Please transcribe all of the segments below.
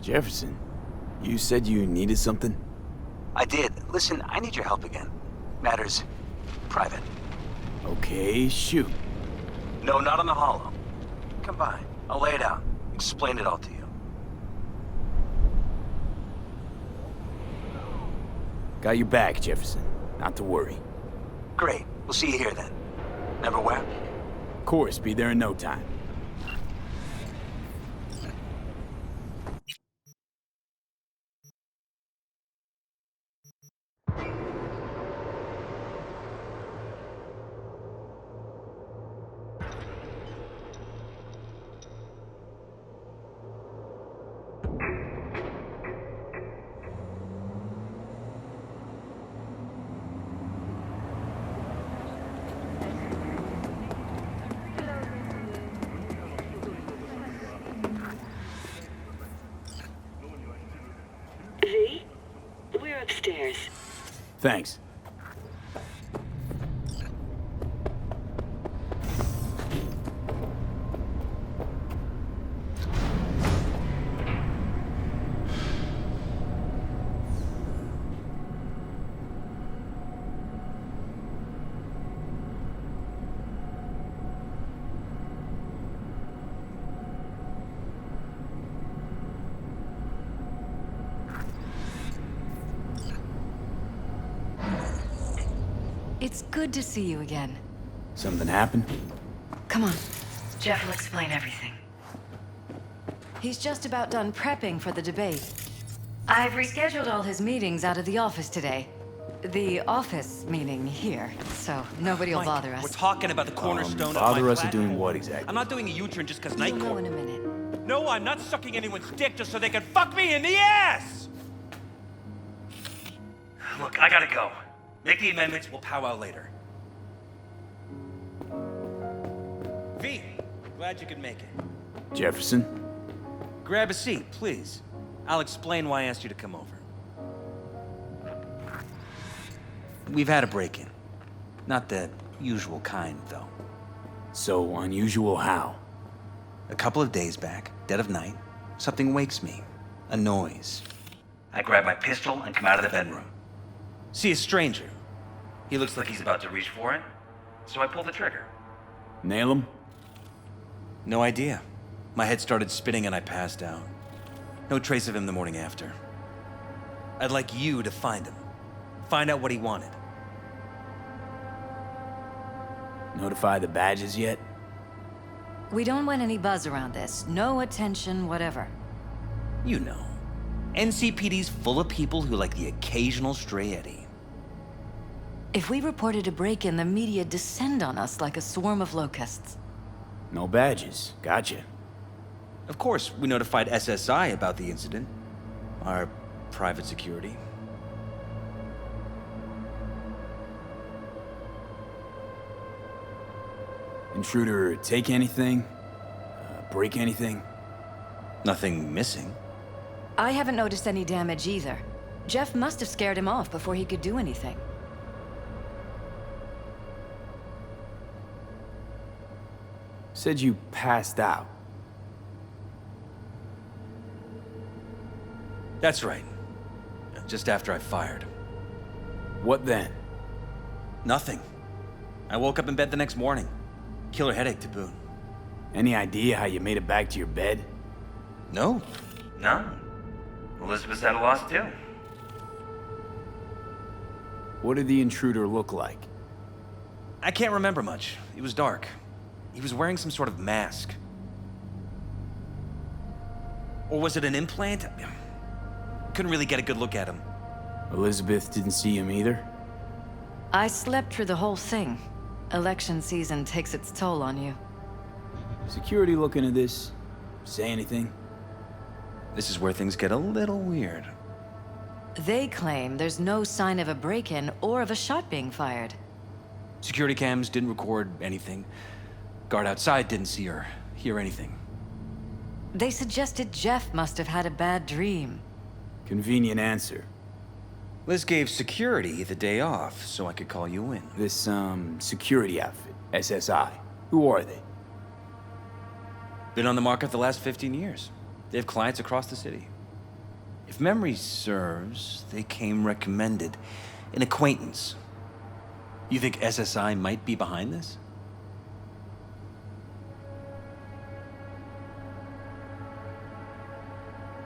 Jefferson, you said you needed something? I did. Listen, I need your help again. Matters private. Okay, shoot. No, not on the holo. Come by. I'll lay it out. Explain it all to you. Got your back, Jefferson. Not to worry. Great. We'll see you here then. Never where? Of course, be there in no time. V? We're upstairs. Thanks. It's good to see you again. Something happened? Come on. Jeff will explain everything. He's just about done prepping for the debate. I've rescheduled all his meetings out of the office today. The office meaning here, so nobody will bother us. We're talking about the cornerstone of my Bother us at platform. doing what exactly? I'm not doing a U-turn just because You'll know Nightcore. in a minute. No, I'm not sucking anyone's dick just so they can fuck me in the ass! Look, I gotta go. Make the amendments, we'll powwow later. V, glad you could make it. Jefferson? Grab a seat, please. I'll explain why I asked you to come over. We've had a break-in. Not the usual kind, though. So unusual how? A couple of days back, dead of night, something wakes me. A noise. I grab my pistol and come out of the bedroom. See a stranger. He looks like he's about to reach for it, so I pull the trigger. Nail him? No idea. My head started spinning and I passed out. No trace of him the morning after. I'd like you to find him. Find out what he wanted. Notify the badges yet? We don't want any buzz around this. No attention, whatever. You know. NCPD's full of people who like the occasional stray eddy. If we reported a break-in, the media descend on us like a swarm of locusts. No badges. Gotcha. Of course, we notified SSI about the incident. Our private security. Intruder take anything? Break anything? Nothing missing. I haven't noticed any damage either. Jeff must have scared him off before he could do anything. Said you passed out. That's right. Just after I fired. What then? Nothing. I woke up in bed the next morning. Killer headache to boot. Any idea how you made it back to your bed? No. None. Elizabeth's at a loss too. What did the intruder look like? I can't remember much. It was dark. He was wearing some sort of mask. Or was it an implant? Couldn't really get a good look at him. Elizabeth didn't see him either? I slept through the whole thing. Election season takes its toll on you. Security looking at this? Say anything? This is where things get a little weird. They claim there's no sign of a break-in or of a shot being fired. Security cams didn't record anything. Guard outside didn't see or hear anything. They suggested Jeff must have had a bad dream. Convenient answer. Liz gave security the day off so I could call you in. This, security outfit, SSI. Who are they? Been on the market the last 15 years. They have clients across the city. If memory serves, they came recommended. An acquaintance. You think SSI might be behind this?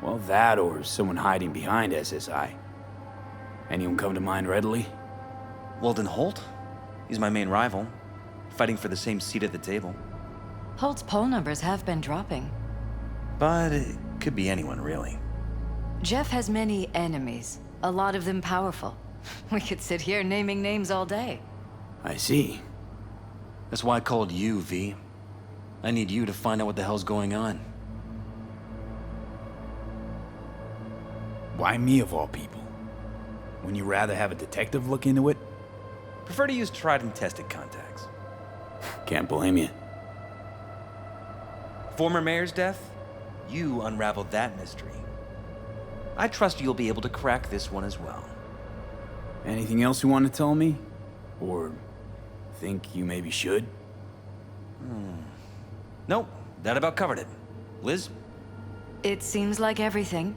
Well, that or someone hiding behind SSI. Anyone come to mind readily? Walden Holt? He's my main rival. Fighting for the same seat at the table. Holt's poll numbers have been dropping. But it could be anyone, really. Jeff has many enemies, a lot of them powerful. We could sit here naming names all day. I see. That's why I called you, V. I need you to find out what the hell's going on. Why me of all people? Wouldn't you rather have a detective look into it? Prefer to use tried and tested contacts. Can't blame you. Former mayor's death? You unraveled that mystery. I trust you'll be able to crack this one as well. Anything else you want to tell me? Or think you maybe should? Nope, that about covered it. Liz? It seems like everything.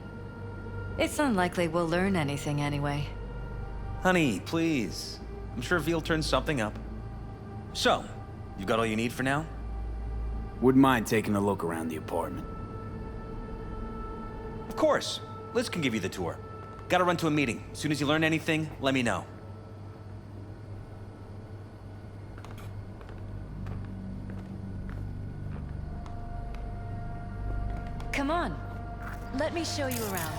It's unlikely we'll learn anything anyway. Honey, please. I'm sure V'll turn something up. So, you got all you need for now? Wouldn't mind taking a look around the apartment. Of course. Liz can give you the tour. Gotta run to a meeting. As soon as you learn anything, let me know. Come on. Let me show you around.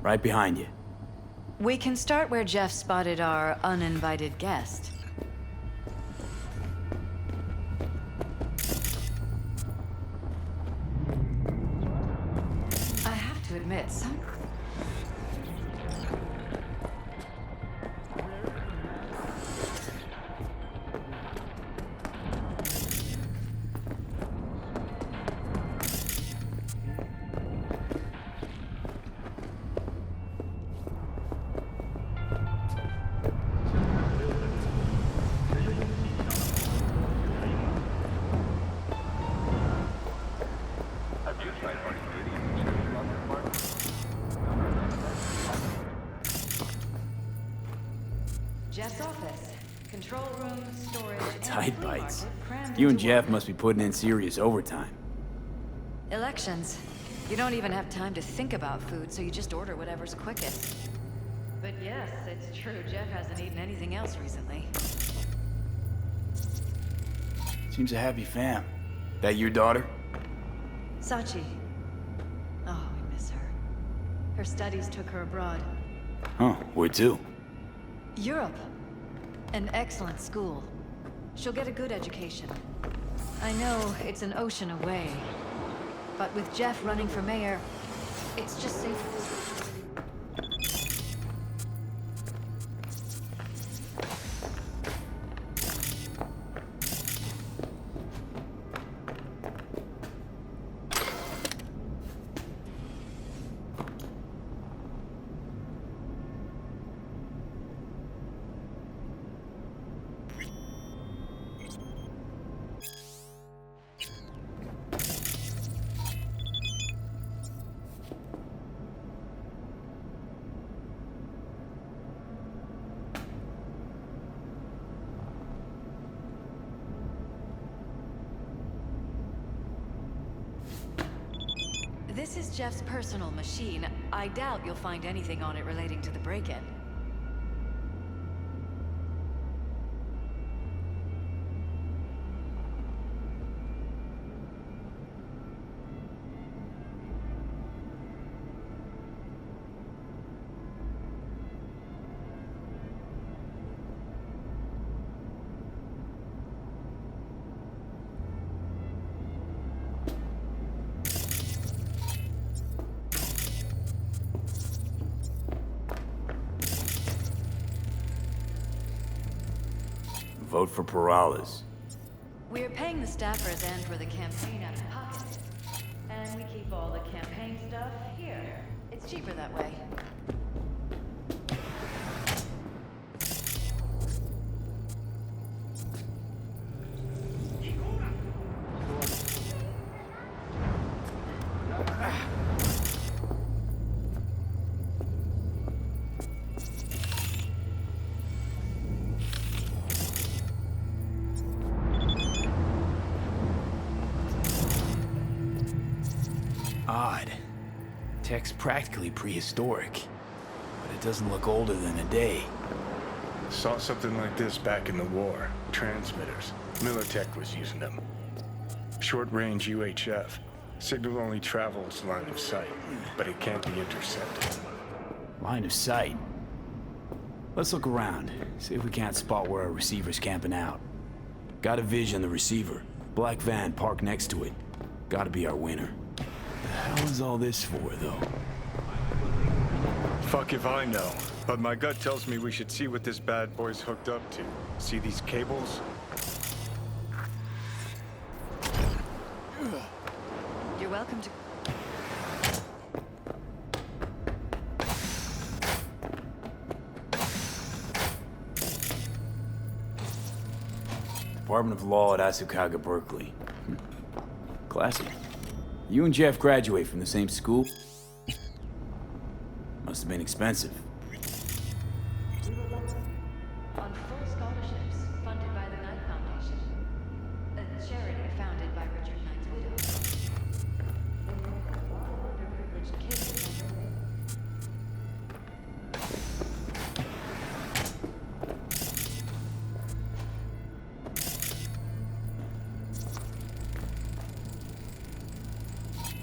Right behind you. We can start where Jeff spotted our uninvited guest. I have to admit, some... Jeff's office. Control room, storage, and Tight flea bites. market crammed You and into Jeff one. must be putting in serious overtime. Elections. You don't even have time to think about food, so you just order whatever's quickest. But yes, it's true. Jeff hasn't eaten anything else recently. Seems a happy fam. That your daughter? Sachi. Oh, we miss her. Her studies took her abroad. Huh, where to? Europe. An excellent school. She'll get a good education. I know it's an ocean away, but with Jeff running for mayor, it's just safer. This is Jeff's personal machine. I doubt you'll find anything on it relating to the break-in. Vote for Perales. We're paying the staffers and for the campaign out of pocket. And we keep all the campaign stuff here. It's cheaper that way. Tech's practically prehistoric, but it doesn't look older than a day. Saw something like this back in the war. Transmitters. Militech was using them. Short-range UHF. Signal only travels line of sight, but it can't be intercepted. Line of sight. Let's look around, see if we can't spot where our receiver's camping out. Got a vision of the receiver. Black van parked next to it. Gotta be our winner. The hell is all this for, though? Fuck if I know. But my gut tells me we should see what this bad boy's hooked up to. See these cables? You're welcome to... Department of Law at Arasaka, Berkeley. Classy. You and Jeff graduate from the same school? Must have been expensive. On full scholarships funded by the Knight Foundation, a charity founded by Richard Knight's widow. Underprivileged kids.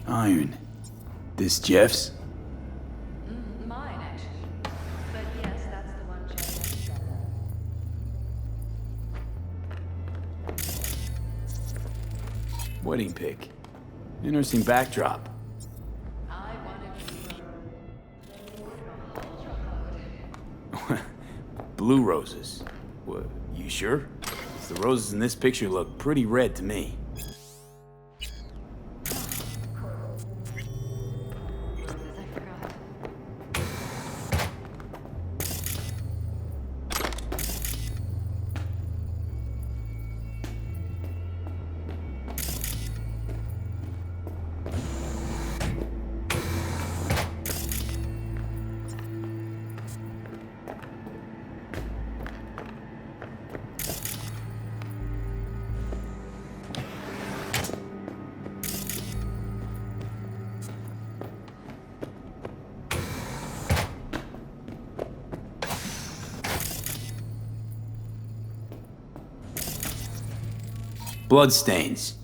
Iron. This Jeff's? Mine, actually. But yes, that's the one Jeff has. Wedding pic. Interesting backdrop. I wanted to a whole truckload. Blue roses. What, you sure? 'Cause the roses in this picture look pretty red to me. I forgot. Bloodstains.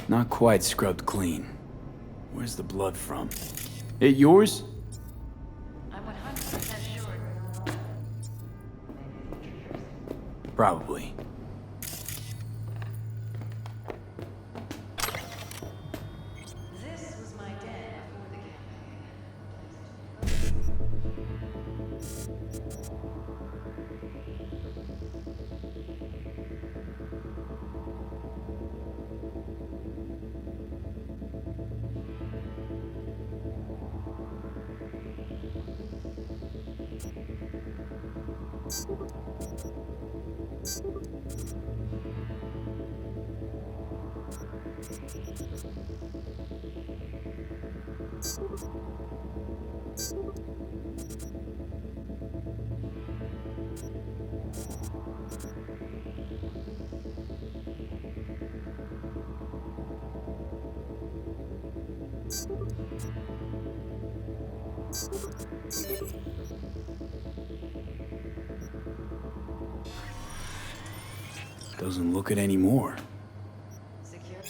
Not quite scrubbed clean. Where's the blood from? It yours? I'm 100% sure. Probably. This was my den before the Doesn't look it anymore. secure.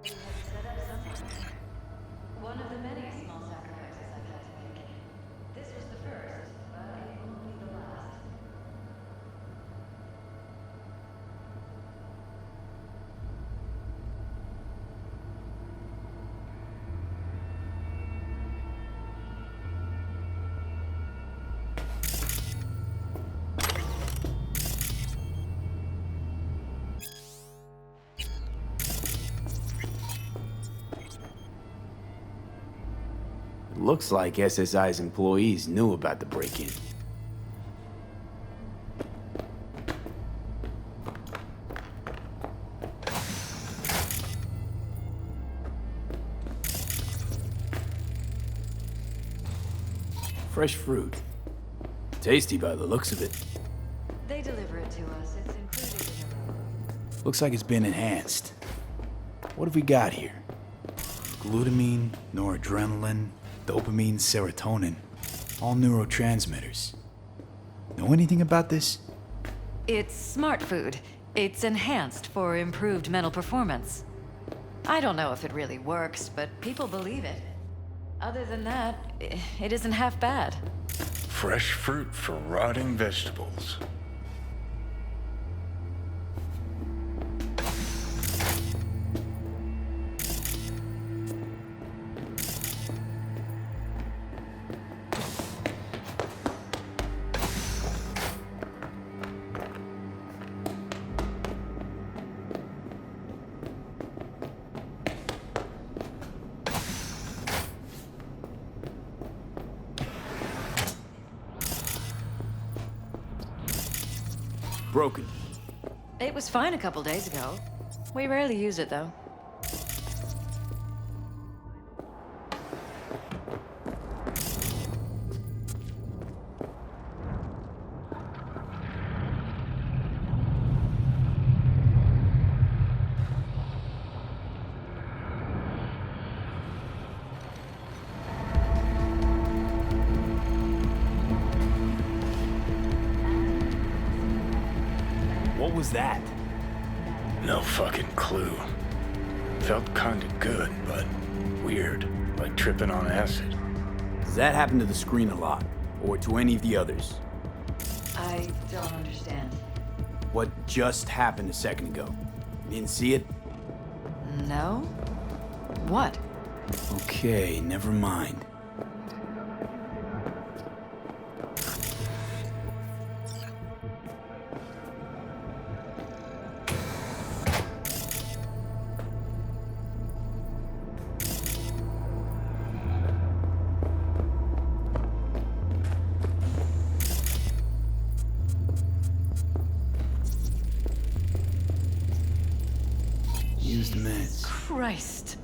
We had set up something. One of the many small sacrifices I've had to make. This was the first, but it won't be the last. Looks like SSI's employees knew about the break-in. Fresh fruit. Tasty by the looks of it. They deliver it to us. It's included in the room. Looks like it's been enhanced. What have we got here? Glutamine, noradrenaline, dopamine, serotonin. All neurotransmitters. Know anything about this? It's smart food. It's enhanced for improved mental performance. I don't know if it really works, but people believe it. Other than that, it isn't half bad. Fresh fruit for rotting vegetables. Broken. It was fine a couple days ago. We rarely use it, though. What was that? No fucking clue. Felt kinda good, but weird. Like tripping on acid. Does that happen to the screen a lot? Or to any of the others? I don't understand. What just happened a second ago? You didn't see it? No? What? Okay, never mind. Use the meds. Christ.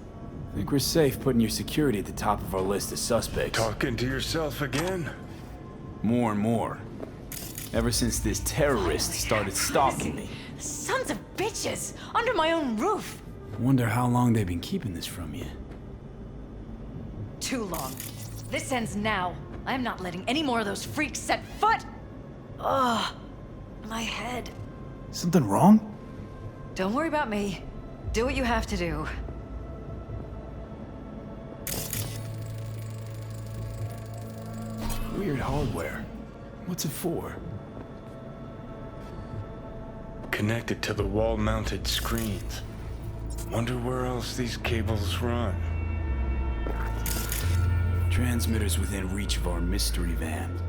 I think we're safe putting your security at the top of our list of suspects. Talking to yourself again? More and more. Ever since this terrorist started stalking me. Sons of bitches! Under my own roof! Wonder how long they've been keeping this from you. Too long. This ends now. I am not letting any more of those freaks set foot! Ugh. My head. Something wrong? Don't worry about me. Do what you have to do. Weird hardware. What's it for? Connected to the wall-mounted screens. Wonder where else these cables run. Transmitters within reach of our mystery van.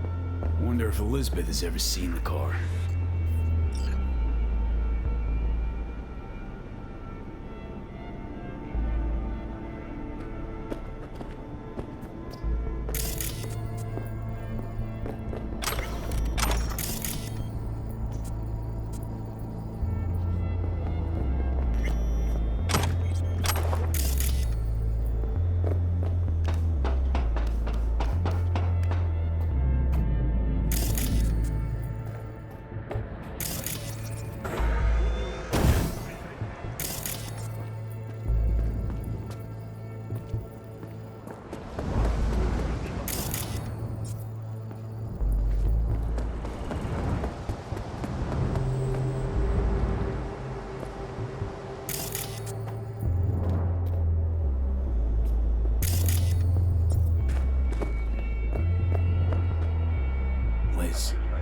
Wonder if Elizabeth has ever seen the car.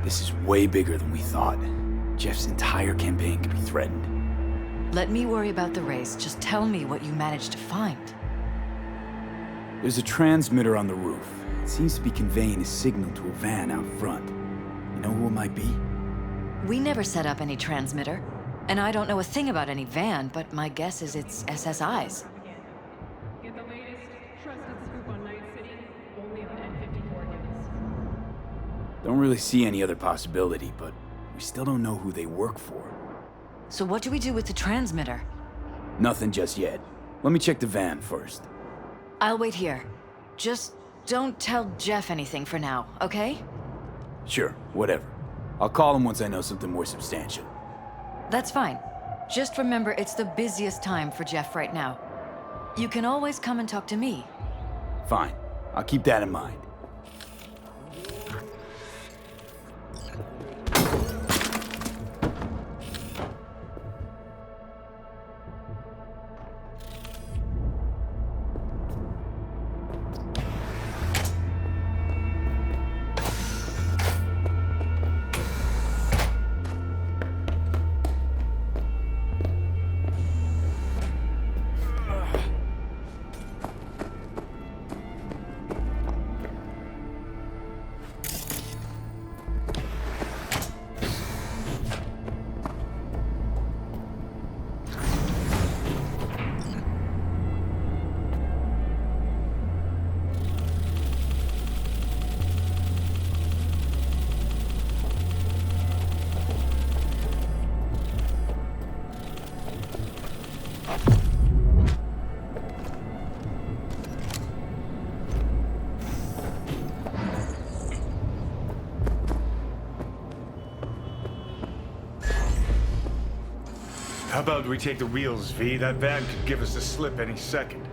This is way bigger than we thought. Jeff's entire campaign could be threatened. Let me worry about the race. Just tell me what you managed to find. There's a transmitter on the roof. It seems to be conveying a signal to a van out front. You know who it might be? We never set up any transmitter. And I don't know a thing about any van, but my guess is it's SSI's. Get the latest trusted scoop on Night City, only on N54 News. Don't really see any other possibility, but we still don't know who they work for. So what do we do with the transmitter? Nothing just yet. Let me check the van first. I'll wait here. Just don't tell Jeff anything for now, okay? Sure, whatever. I'll call him once I know something more substantial. That's fine. Just remember it's the busiest time for Jeff right now. You can always come and talk to me. Fine. I'll keep that in mind. How about we take the wheels, V? That van could give us a slip any second.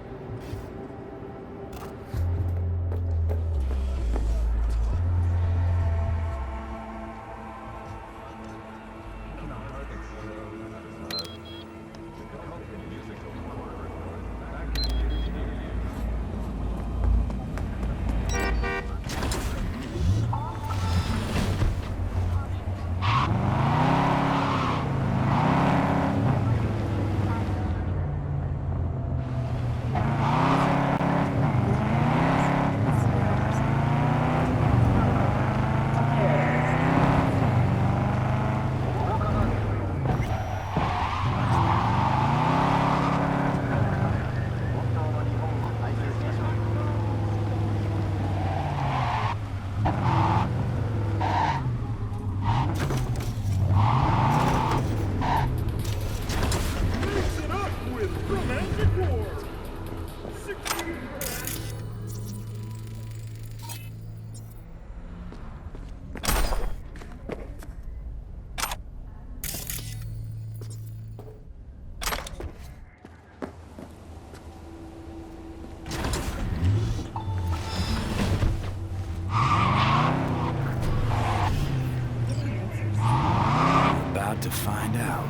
To find out.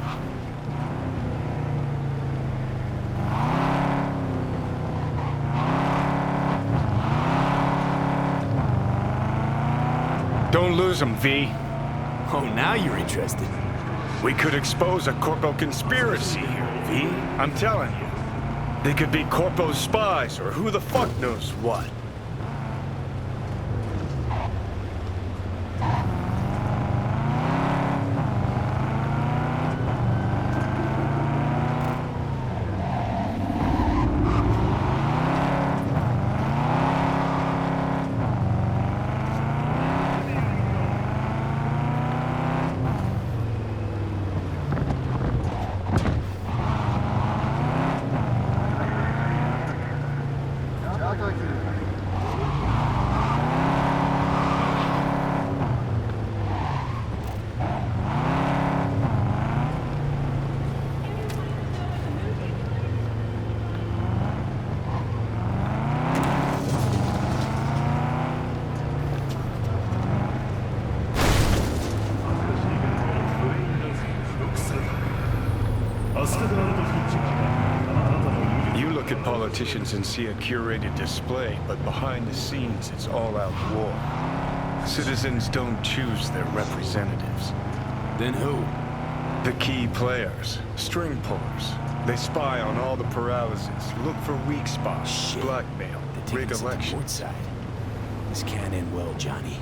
Don't lose them, V. Oh, now you're interested. We could expose a Corpo conspiracy here, V. I'm telling you. They could be Corpo's spies, or who the fuck knows what. You look at politicians and see a curated display, but behind the scenes, it's all-out war. Citizens don't choose their representatives. Then who? The key players, string pullers. They spy on all the paralysis, look for weak spots, Shit. blackmail, They're rig taking us to the elections. port side. This can't end well, Johnny.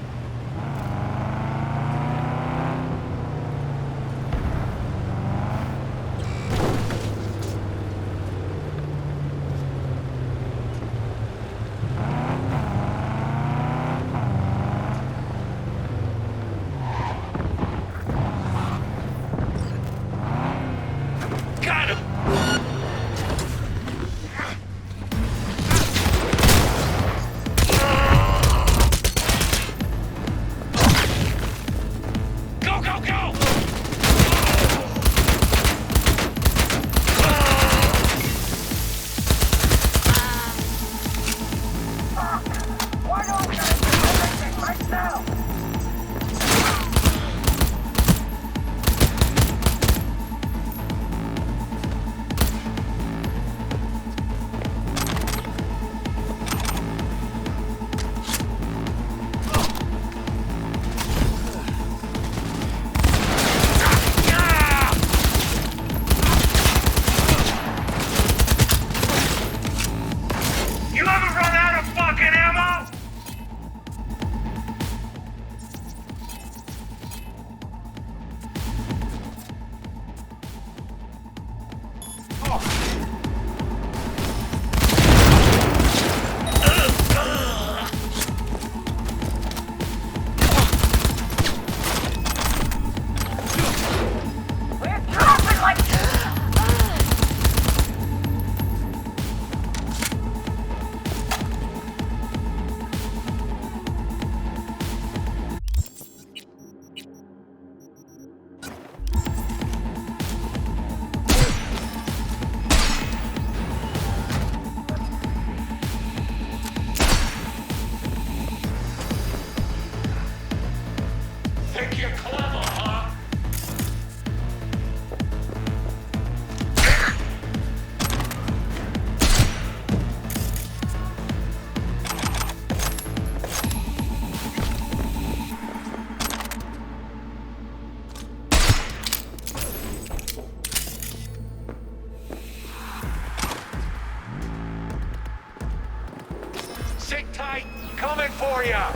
you're clever, huh? Sit tight! Coming for ya!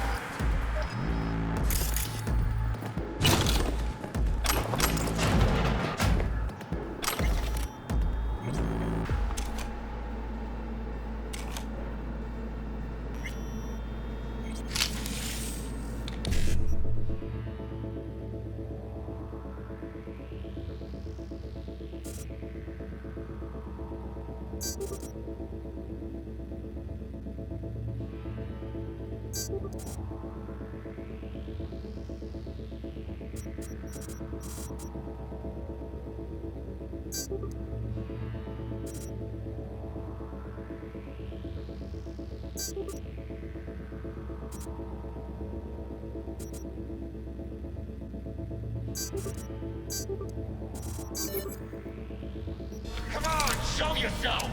Come on, show yourself!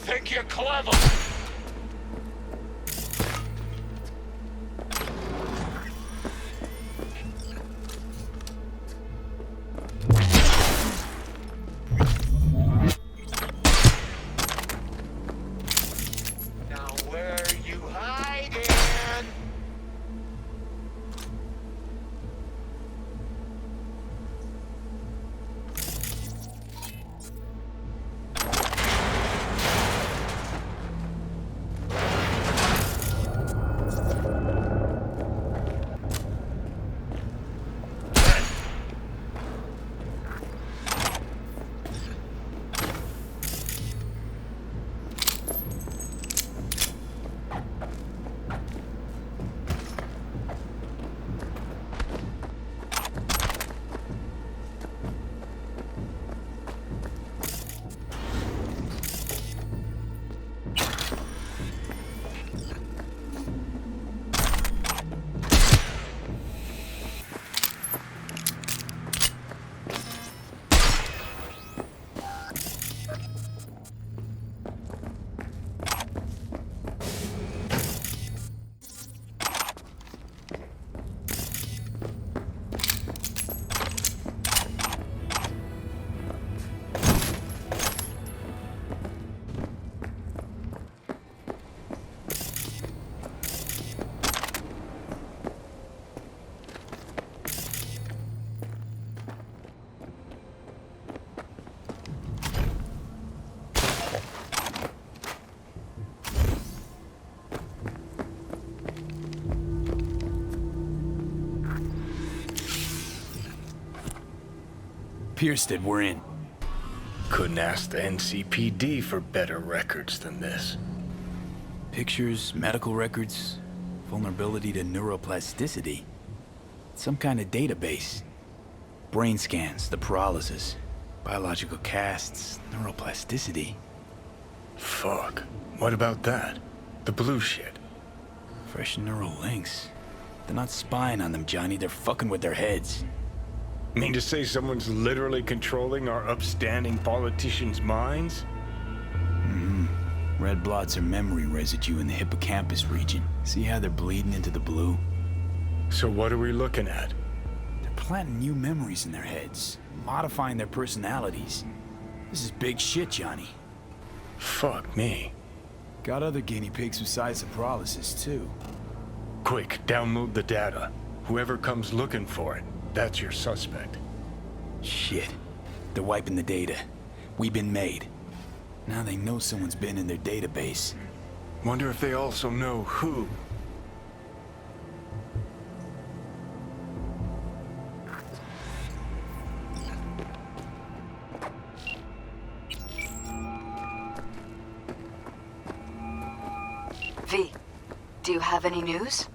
Think you're clever? Now where are you hiding? Pierced it, we're in. Couldn't ask the NCPD for better records than this. Pictures, medical records, vulnerability to neuroplasticity. Some kind of database. Brain scans, the paralysis, biological casts, neuroplasticity. Fuck. What about that? The blue shit. Fresh neural links. They're not spying on them, Johnny. They're fucking with their heads. Mean to say someone's literally controlling our upstanding politicians' minds? Red blots are memory residue in the hippocampus region. See how they're bleeding into the blue? So what are we looking at? They're planting new memories in their heads, modifying their personalities. This is big shit, Johnny. Fuck me. Got other guinea pigs besides the paralysis, too. Quick, download the data. Whoever comes looking for it, that's your suspect. Shit. They're wiping the data. We've been made. Now they know someone's been in their database. Wonder if they also know who. V, do you have any news?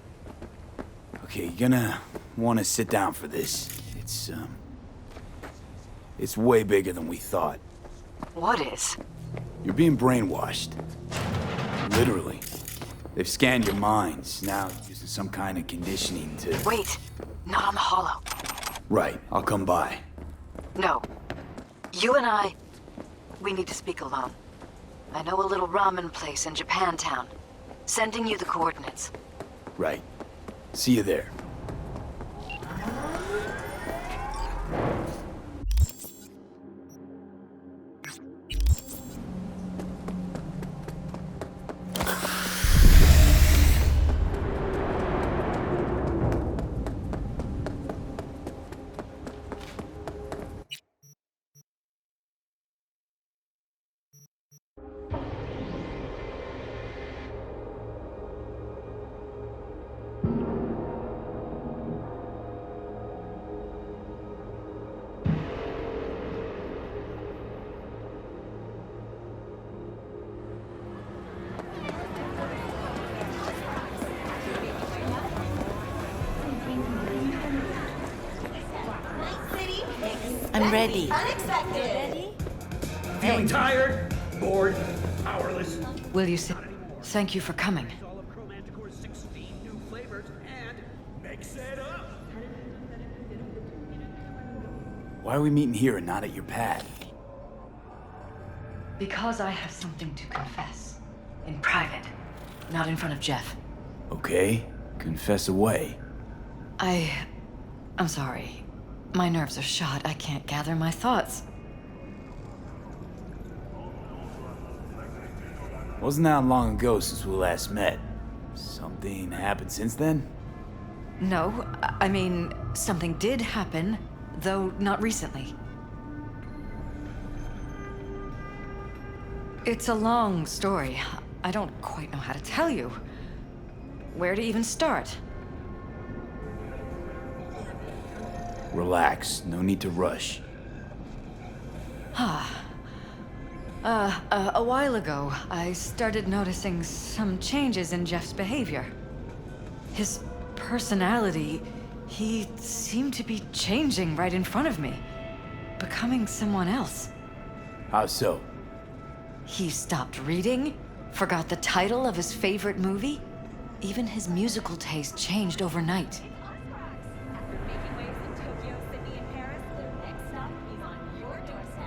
Okay, you're gonna want to sit down for this. It's It's way bigger than we thought. What is? You're being brainwashed. Literally. They've scanned your minds, now using some kind of conditioning to... Wait, not on the holo. Right, I'll come by. No. You and I, we need to speak alone. I know a little ramen place in Japantown. Sending you the coordinates. Right. See you there. I'm ready. Feeling tired, bored, powerless. Will you sit? Thank you for coming. All of Chromanticore's 16 new flavors and mix it up. Why are we meeting here and not at your pad? Because I have something to confess. In private. Not in front of Jeff. Okay, confess away. I'm sorry. My nerves are shot. I can't gather my thoughts. Wasn't that long ago since we last met? Something happened since then? No, I mean, something did happen, though not recently. It's a long story. I don't quite know how to tell you. Where to even start? Relax, no need to rush. A while ago, I started noticing some changes in Jeff's behavior. His personality, he seemed to be changing right in front of me. Becoming someone else. How so? He stopped reading, forgot the title of his favorite movie. Even his musical taste changed overnight.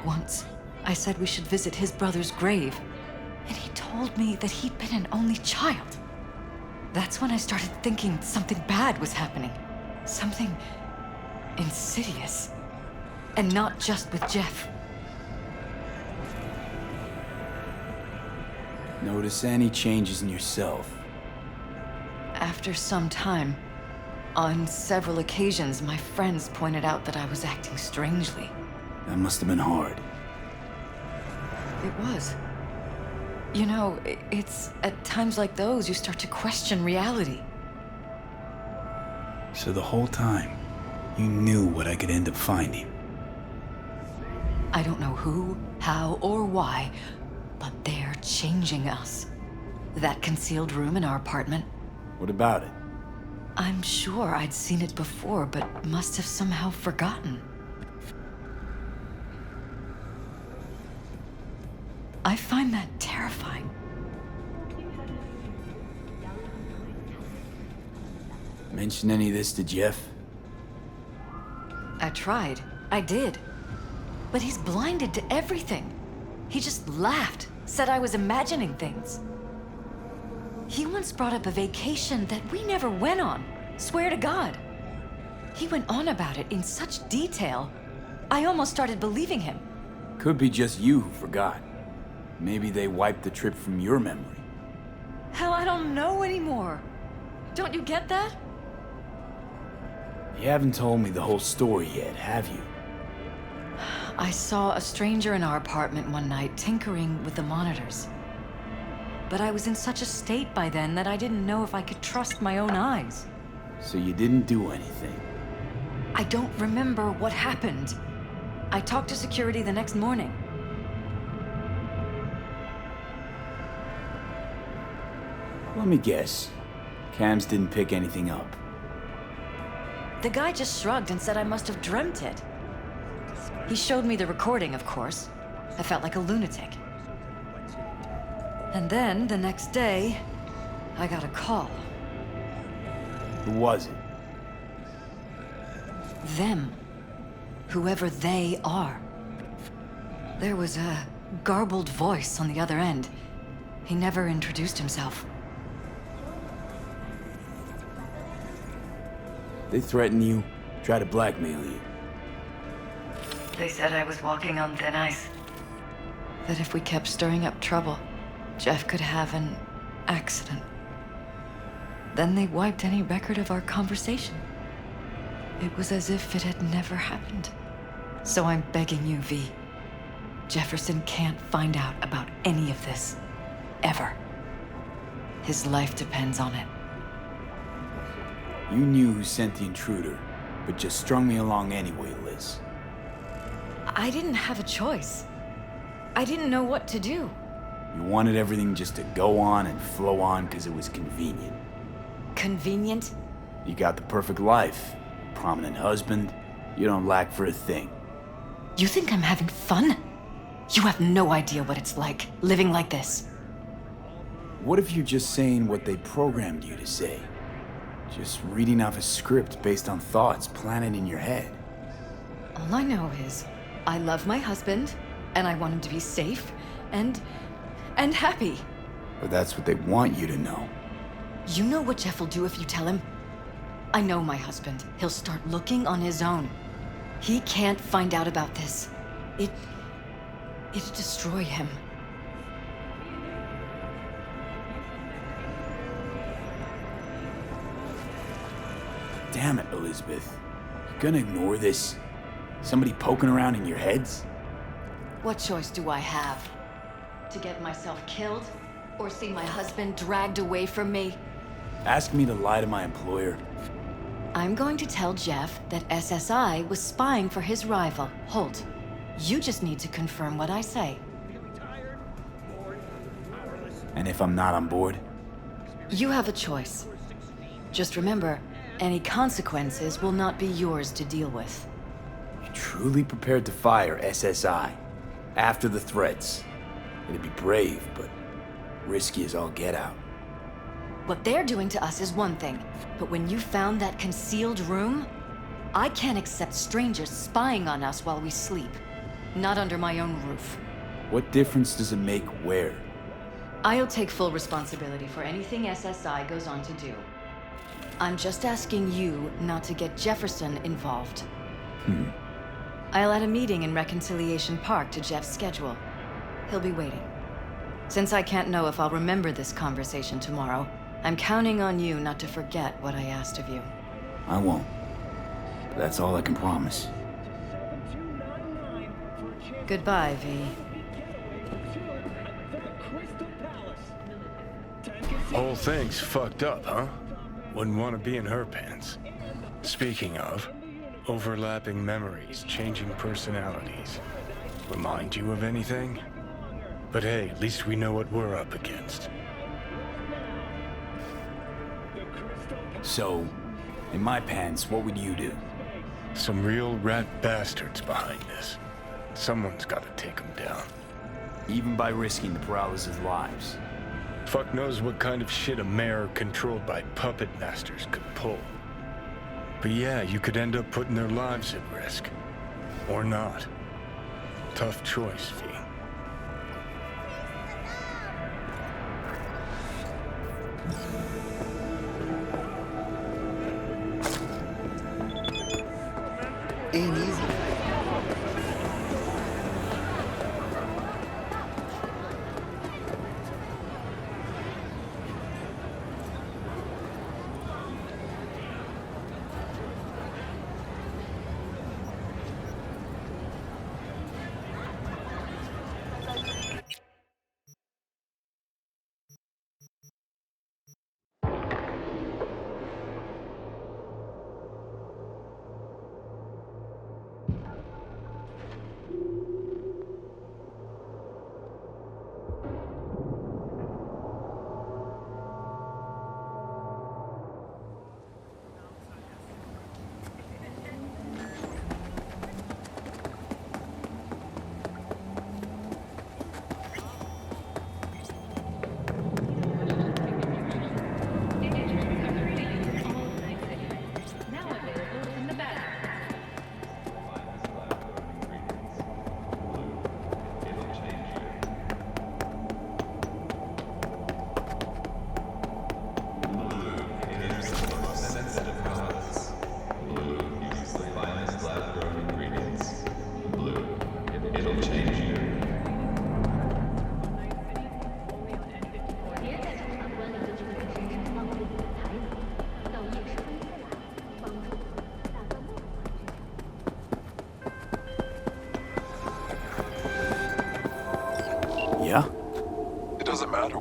Once, I said we should visit his brother's grave, and he told me that he'd been an only child. That's when I started thinking something bad was happening. Something insidious. And not just with Jeff. Notice any changes in yourself? After some time, on several occasions, my friends pointed out that I was acting strangely. That must have been hard. It was. You know, it's at times like those you start to question reality. So the whole time, you knew what I could end up finding. I don't know who, how, or why, but they're changing us. That concealed room in our apartment. What about it? I'm sure I'd seen it before, but must have somehow forgotten. I find that terrifying. Mention any of this to Jeff? I tried. I did. But he's blinded to everything. He just laughed, said I was imagining things. He once brought up a vacation that we never went on. Swear to God. He went on about it in such detail, I almost started believing him. Could be just you who forgot. Maybe they wiped the trip from your memory. Hell, I don't know anymore. Don't you get that? You haven't told me the whole story yet, have you? I saw a stranger in our apartment one night tinkering with the monitors. But I was in such a state by then that I didn't know if I could trust my own eyes. So you didn't do anything? I don't remember what happened. I talked to security the next morning. Let me guess. Cams didn't pick anything up. The guy just shrugged and said I must have dreamt it. He showed me the recording, of course. I felt like a lunatic. And then, the next day, I got a call. Who was it? Them. Whoever they are. There was a garbled voice on the other end. He never introduced himself. They threaten you, try to blackmail you. They said I was walking on thin ice. That if we kept stirring up trouble, Jeff could have an accident. Then they wiped any record of our conversation. It was as if it had never happened. So I'm begging you, V. Jefferson can't find out about any of this. Ever. His life depends on it. You knew who sent the intruder, but just strung me along anyway, Liz. I didn't have a choice. I didn't know what to do. You wanted everything just to go on and flow on because it was convenient. Convenient? You got the perfect life. Prominent husband. You don't lack for a thing. You think I'm having fun? You have no idea what it's like, living like this. What if you're just saying what they programmed you to say? Just reading off a script based on thoughts planted in your head. All I know is, I love my husband, and I want him to be safe, and happy. But that's what they want you to know. You know what Jeff will do if you tell him? I know my husband. He'll start looking on his own. He can't find out about this. It'd destroy him. Damn it, Elizabeth. You gonna ignore this? Somebody poking around in your heads? What choice do I have? To get myself killed? Or see my husband dragged away from me? Ask me to lie to my employer. I'm going to tell Jeff that SSI was spying for his rival, Holt. You just need to confirm what I say. And if I'm not on board? You have a choice. Just remember, any consequences will not be yours to deal with. You're truly prepared to fire SSI? After the threats? It'd be brave, but risky as all get out. What they're doing to us is one thing, but when you found that concealed room, I can't accept strangers spying on us while we sleep. Not under my own roof. What difference does it make where? I'll take full responsibility for anything SSI goes on to do. I'm just asking you not to get Jefferson involved. I'll add a meeting in Reconciliation Park to Jeff's schedule. He'll be waiting. Since I can't know if I'll remember this conversation tomorrow, I'm counting on you not to forget what I asked of you. I won't. But that's all I can promise. Goodbye, V. Whole thing's fucked up, huh? Wouldn't want to be in her pants. Speaking of, overlapping memories, changing personalities. Remind you of anything? But hey, at least we know what we're up against. So, in my pants, what would you do? Some real rat bastards behind this. Someone's gotta take them down. Even by risking the paralysis lives. Fuck knows what kind of shit a mayor controlled by puppet masters could pull. But yeah, you could end up putting their lives at risk. Or not. Tough choice, V. Ain't easy.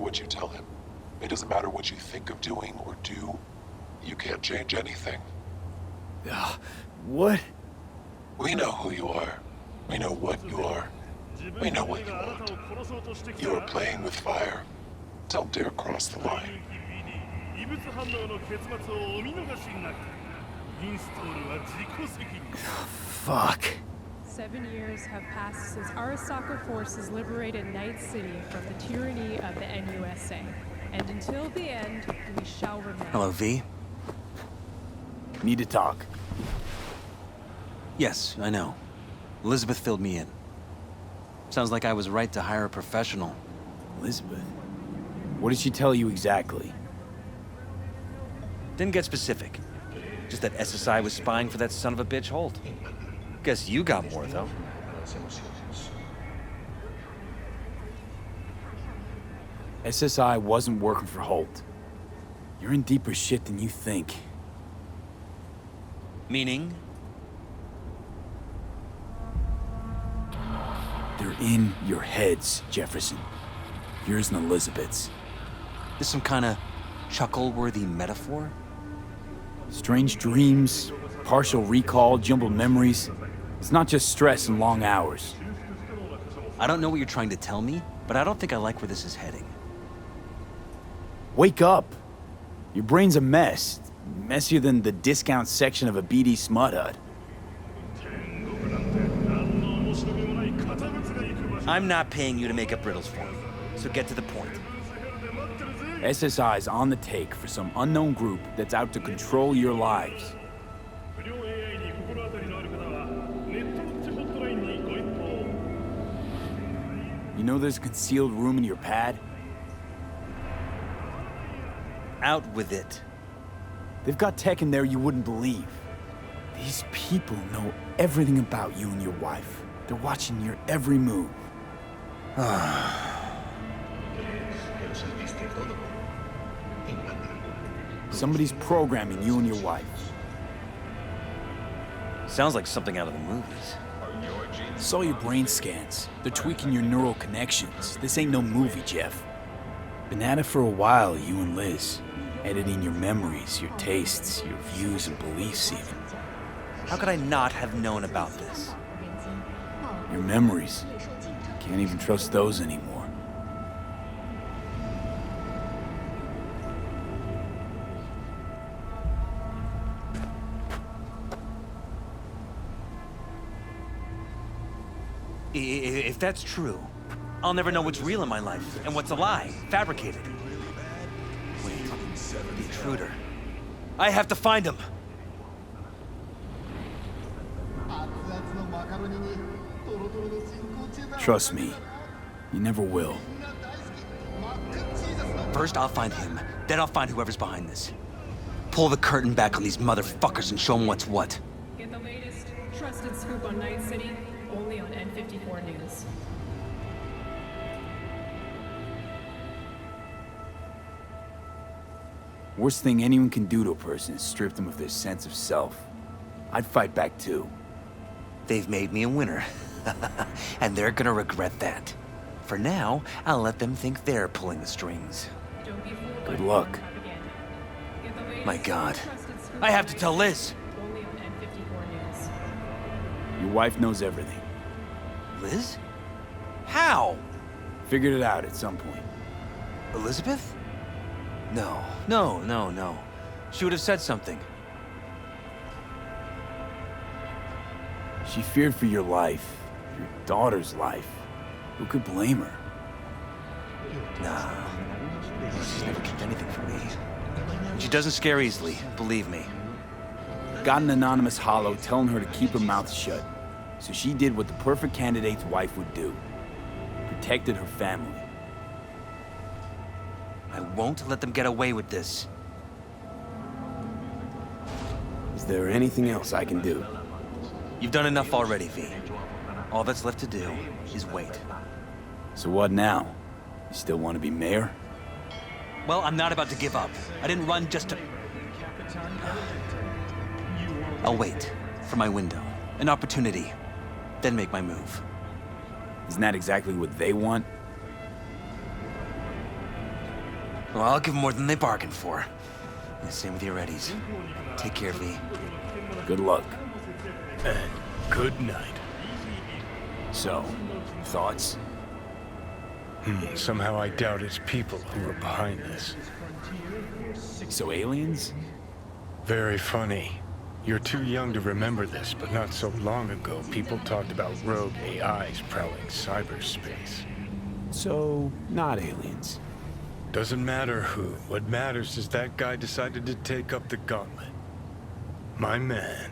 what you tell him. It doesn't matter what you think of doing or do. You can't change anything. What? We know who you are. We know what you are. We know what you want. You are playing with fire. Don't dare cross the line. Fuck. 7 years have passed since Arasaka forces liberated Night City from the tyranny of the NUSA. And until the end, we shall remain. Hello, V. Need to talk. Yes, I know. Elizabeth filled me in. Sounds like I was right to hire a professional. Elizabeth? What did she tell you exactly? Didn't get specific. Just that SSI was spying for that son of a bitch Holt. Guess you got more, though. SSI wasn't working for Holt. You're in deeper shit than you think. Meaning? They're in your heads, Jefferson. Yours and Elizabeth's. This some kind of chuckle-worthy metaphor? Strange dreams, partial recall, jumbled memories. It's not just stress and long hours. I don't know what you're trying to tell me, but I don't think I like where this is heading. Wake up! Your brain's a mess. Messier than the discount section of a BD smut hut. I'm not paying you to make up riddles for me, so get to the point. SSI's on the take for some unknown group that's out to control your lives. You know there's a concealed room in your pad? Out with it. They've got tech in there you wouldn't believe. These people know everything about you and your wife. They're watching your every move. Somebody's programming you and your wife. Sounds like something out of the movies. Saw your brain scans. They're tweaking your neural connections. This ain't no movie, Jeff. Been at it for a while, you and Liz. Editing your memories, your tastes, your views and beliefs even. How could I not have known about this? Your memories. Can't even trust those anymore. If that's true, I'll never know what's real in my life and what's a lie, fabricated. Wait, the intruder. I have to find him! Trust me, you never will. First I'll find him, then I'll find whoever's behind this. Pull the curtain back on these motherfuckers and show them what's what. Get the latest trusted scoop on Night City, only on N54 News. Worst thing anyone can do to a person is strip them of their sense of self. I'd fight back too. They've made me a winner. And they're gonna regret that. For now, I'll let them think they're pulling the strings. Good luck. My God. I have to tell Liz! Only on N54 News. Your wife knows everything. Liz? How? Figured it out at some point. Elizabeth? No. She would have said something. She feared for your life, your daughter's life. Who could blame her? Nah. She's never kept anything from me. And she doesn't scare easily, believe me. Got an anonymous holo telling her to keep her mouth shut. So she did what the perfect candidate's wife would do. Protected her family. I won't let them get away with this. Is there anything else I can do? You've done enough already, V. All that's left to do is wait. So what now? You still want to be mayor? Well, I'm not about to give up. I didn't run just to... I'll wait for my window, an opportunity, then make my move. Isn't that exactly what they want? Well, I'll give more than they bargained for. And same with your readies. Take care, V. Good luck. And good night. So, thoughts? Somehow I doubt it's people who are behind this. So aliens? Very funny. You're too young to remember this, but not so long ago, people talked about rogue AIs prowling cyberspace. So, not aliens. Doesn't matter who. What matters is that guy decided to take up the gauntlet. My man.